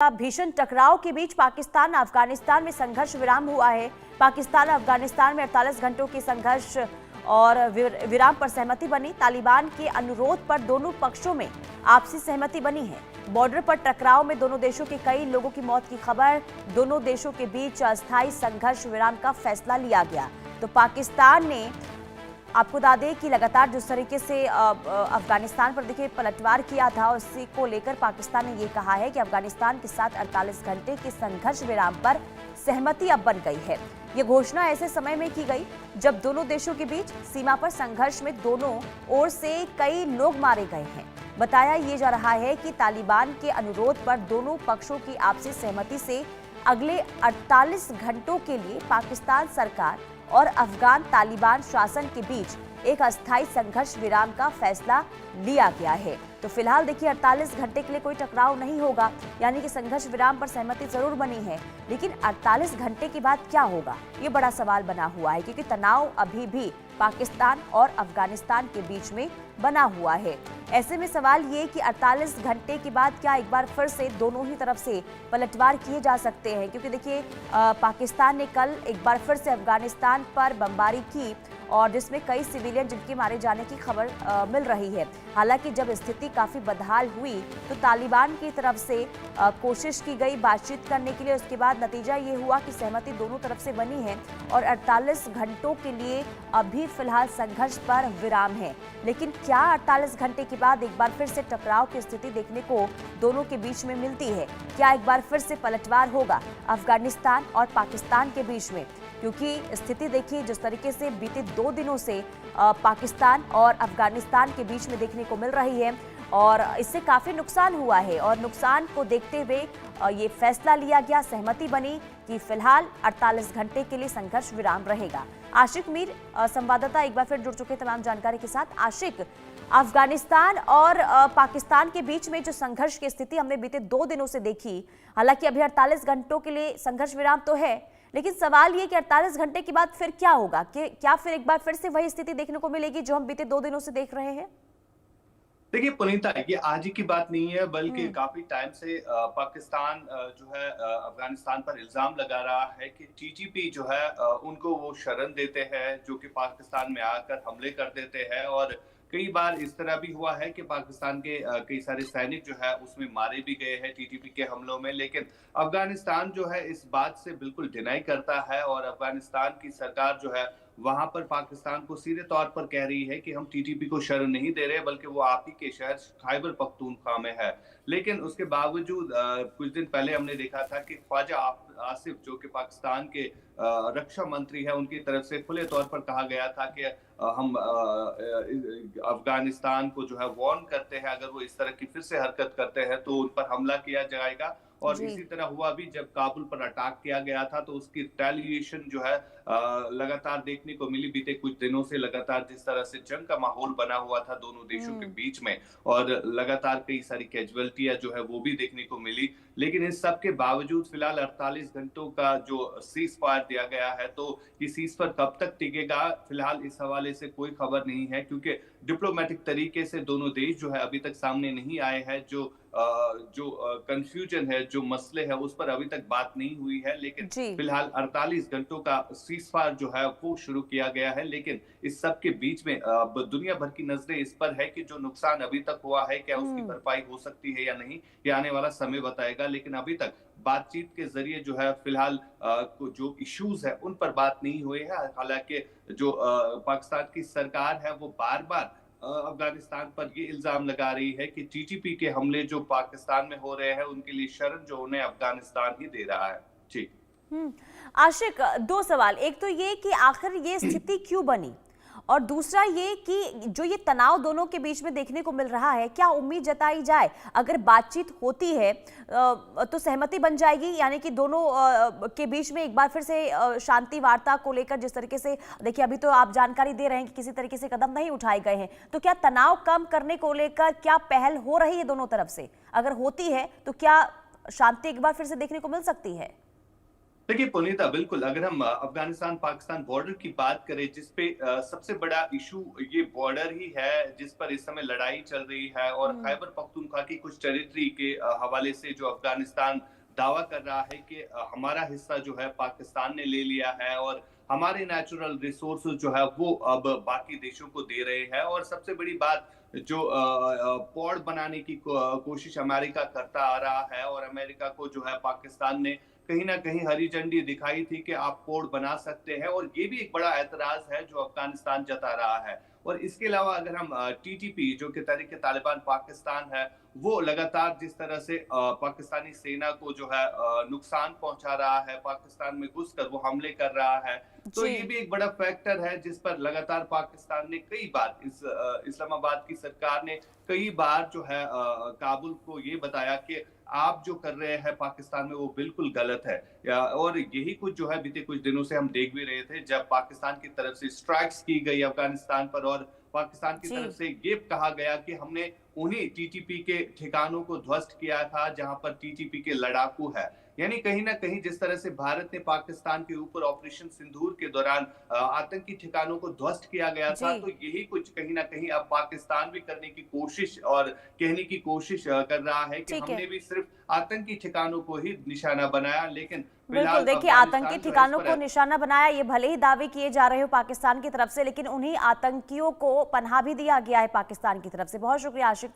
भीषण टकराव के बीच पाकिस्तान अफगानिस्तान में संघर्ष विराम हुआ है। पाकिस्तान अफगानिस्तान में 48 घंटों के संघर्ष और विराम पर सहमति बनी। तालिबान के अनुरोध पर दोनों पक्षों में आपसी सहमति बनी है। बॉर्डर पर टकराव में दोनों देशों के कई लोगों की मौत की खबर। दोनों देशों के बीच अस्थायी संघर्ष विराम का फैसला लिया गया। तो पाकिस्तान ने आपको बता दें कि लगातार जिस तरीके से अफगानिस्तान पर देखिए पलटवार किया था, उसी को लेकर पाकिस्तान ने ये कहा है कि अफगानिस्तान के साथ 48 घंटे के संघर्ष विराम पर सहमति अब बन गई है। ये घोषणा ऐसे समय में की गई जब दोनों देशों के बीच सीमा पर संघर्ष में दोनों ओर से कई लोग मारे गए हैं। बताया ये जा रहा है कि तालिबान के अनुरोध पर दोनों पक्षों की आपसी सहमति से अगले 48 घंटों के लिए पाकिस्तान सरकार और अफगान तालिबान शासन के बीच एक अस्थायी संघर्ष विराम का फैसला लिया गया है। तो फिलहाल देखिए 48 घंटे के लिए कोई टकराव नहीं होगा, यानी कि संघर्ष विराम पर सहमति जरूर बनी है, लेकिन 48 घंटे के बाद क्या होगा ये बड़ा सवाल बना हुआ है, क्योंकि तनाव अभी भी पाकिस्तान और अफगानिस्तान के बीच में बना हुआ है। ऐसे में सवाल ये कि 48 घंटे के बाद क्या एक बार फिर से दोनों ही तरफ से पलटवार किए जा सकते हैं, क्योंकि देखिए पाकिस्तान ने कल एक बार फिर से अफगानिस्तान पर बमबारी की और जिसमें कई सिविलियन जिनके मारे जाने की खबर मिल रही है। हालांकि जब स्थिति काफी बदहाल हुई तो तालिबान की तरफ से कोशिश की गई बातचीत करने के लिए। उसके बाद नतीजा ये हुआ कि सहमति दोनों तरफ से बनी है और 48 घंटों के लिए अभी फिलहाल संघर्ष पर विराम है। लेकिन क्या 48 घंटे के बाद एक बार फिर से टकराव की स्थिति देखने को दोनों के बीच में मिलती है? क्या एक बार फिर से पलटवार होगा अफगानिस्तान और पाकिस्तान के बीच में? क्योंकि स्थिति देखिए जिस तरीके से बीते 2 दिनों से पाकिस्तान और अफगानिस्तान के बीच में देखने को मिल रही है और इससे काफी नुकसान हुआ है और नुकसान को देखते हुए ये फैसला लिया गया, सहमति बनी कि फिलहाल 48 घंटे के लिए संघर्ष विराम रहेगा। आशिक मीर संवाददाता एक बार फिर जुड़ चुके तमाम जानकारी के साथ। आशिक, अफगानिस्तान और पाकिस्तान के बीच में जो संघर्ष की स्थिति हमने बीते 2 दिनों से देखी, हालांकि अभी 48 घंटों के लिए संघर्ष विराम तो है, लेकिन सवाल ये कि 48 घंटे के बाद फिर क्या होगा? कि क्या फिर एक बार फिर से वही स्थिति देखने को मिलेगी जो हम बीते 2 दिनों से देख रहे हैं? देखिए पुनीता, ये आज ही की बात नहीं है, बल्कि काफी टाइम से पाकिस्तान जो है अफगानिस्तान पर इल्जाम लगा रहा है कि टीटीपी जो है उनको वो शरण देते हैं, जो कि पाकिस्तान में आकर हमले कर देते हैं। और कई बार इस तरह भी हुआ है कि पाकिस्तान के कई सारे सैनिक जो है उसमें मारे भी गए हैं टीटीपी के हमलों में। लेकिन अफगानिस्तान जो है इस बात से बिल्कुल डिनाई करता है और अफगानिस्तान की सरकार जो है वहां पर पाकिस्तान को सीधे तौर पर कह रही है कि हम टीटीपी को शरण नहीं दे रहे, बल्कि वो आप ही के शहर खैबर पख्तूनख्वा में है। लेकिन उसके बावजूद कुछ दिन पहले हमने देखा था कि ख्वाजा आसिफ, जो कि पाकिस्तान के रक्षा मंत्री है, उनकी तरफ से खुले तौर पर कहा गया था कि हम अफगानिस्तान को जो है वार्न करते हैं, अगर वो इस तरह की फिर से हरकत करते हैं तो उन पर हमला किया जाएगा। और इसी तरह हुआ भी, जब काबुल पर अटैक किया गया था तो उसकी रिटेलिएशन जो है लगातार देखने को मिली। बीते कुछ दिनों से लगातार जिस तरह से जंग का माहौल बना हुआ था दोनों देशों के बीच में, और लगातार कई सारी कैजुअलिटियां जो है वो भी देखने को मिली। लेकिन इस सब के बावजूद फिलहाल 48 घंटों का जो सीज फायर दिया गया है, तो ये सीज फायर कब तक टिकेगा, फिलहाल इस हवाले से कोई खबर नहीं है, क्योंकि डिप्लोमेटिक तरीके से दोनों देश जो है अभी तक सामने नहीं आए हैं। जो कंफ्यूजन है, जो मसले है, उस पर अभी तक बात नहीं हुई है। लेकिन फिलहाल 48 घंटों का सीज फायर जो है वो शुरू किया गया है। लेकिन इस सब के बीच में दुनिया भर की नजरें इस पर है कि जो नुकसान अभी तक हुआ है, क्या उसकी भरपाई हो सकती है या नहीं, ये आने वाला समय बताएगा। लेकिन अभी तक बातचीत के जरिए जो है फिलहाल जो इश्यूज है उन पर बात नहीं हुई है। हालांकि जो पाकिस्तान की सरकार है वो बार बार अफगानिस्तान पर ये इल्जाम लगा रही है कि टीटीपी के हमले जो पाकिस्तान में हो रहे हैं उनके लिए शरण जो उन्हें अफगानिस्तान ही दे रहा है। जी आशिक, 2 सवाल। एक तो ये कि आखिर ये स्थिति क्यों बनी, और दूसरा ये कि जो ये तनाव दोनों के बीच में देखने को मिल रहा है, क्या उम्मीद जताई जाए अगर बातचीत होती है तो सहमति बन जाएगी, यानी कि दोनों के बीच में एक बार फिर से शांति वार्ता को लेकर जिस तरीके से देखिए अभी तो आप जानकारी दे रहे हैं कि किसी तरीके से कदम नहीं उठाए गए हैं, तो क्या तनाव कम करने को लेकर क्या पहल हो रही है दोनों तरफ से? अगर होती है तो क्या शांति एक बार फिर से देखने को मिल सकती है? देखिए पुनीता, बिल्कुल अगर हम अफगानिस्तान पाकिस्तान बॉर्डर की बात करें, जिसपे सबसे बड़ा इशू ये बॉर्डर ही है जिस पर इस समय लड़ाई चल रही है, और हम्म। खैबर पख्तूनख्वा की कुछ टेरिटरी के हवाले से जो अफगानिस्तान दावा कर रहा है कि हमारा हिस्सा जो है पाकिस्तान ने ले लिया है, और हमारे नेचुरल रिसोर्सेज जो है वो अब बाकी देशों को दे रहे हैं। और सबसे बड़ी बात, जो पॉड बनाने की कोशिश अमेरिका करता आ रहा है, और अमेरिका को जो है पाकिस्तान ने कहीं ना कहीं हरी झंडी दिखाई थी कि आप पोर्ट बना सकते हैं, और ये भी एक बड़ा ऐतराज है जो अफगानिस्तान जता रहा है। और इसके अलावा अगर हम टीटीपी जो कि तहरीक तालिबान पाकिस्तान है, वो लगातार जिस तरह से पाकिस्तानी सेना को जो है नुकसान पहुंचा रहा है, पाकिस्तान में घुसकर वो हमले कर रहा है, तो जी। ये भी एक बड़ा फैक्टर है जिस पर लगातार पाकिस्तान ने कई बार इस्लामाबाद की सरकार ने कई बार जो है काबुल को ये बताया कि आप जो कर रहे हैं पाकिस्तान में वो बिल्कुल गलत है। और यही कुछ जो है बीते कुछ दिनों से हम देख भी रहे थे, जब पाकिस्तान की तरफ से स्ट्राइक्स की गई अफगानिस्तान पर, और पाकिस्तान की जी। तरफ से ये कहा गया कि हमने उन्हीं टीटीपी के ठिकानों को ध्वस्त किया था जहां पर टीटीपी के लड़ाकू है। यानी कहीं ना कहीं जिस तरह से भारत ने पाकिस्तान के ऊपर ऑपरेशन सिंदूर के दौरान आतंकी ठिकानों को ध्वस्त किया गया था, जी। तो यही कुछ कहीं ना कहीं अब पाकिस्तान भी करने की कोशिश और कहने की कोशिश कर रहा है कि ठीक है। हमने भी सिर्फ आतंकी ठिकानों को ही निशाना बनाया, लेकिन बिल्कुल, फिलहाल देखिए आतंकी अफगानिस्तान जो है इस ठिकानों पर को निशाना बनाया, ये भले ही दावे किए जा रहे हो पाकिस्तान की तरफ से, लेकिन उन्हीं आतंकियों को पनाह भी दिया गया है पाकिस्तान की तरफ से। बहुत शुक्रिया आशिक।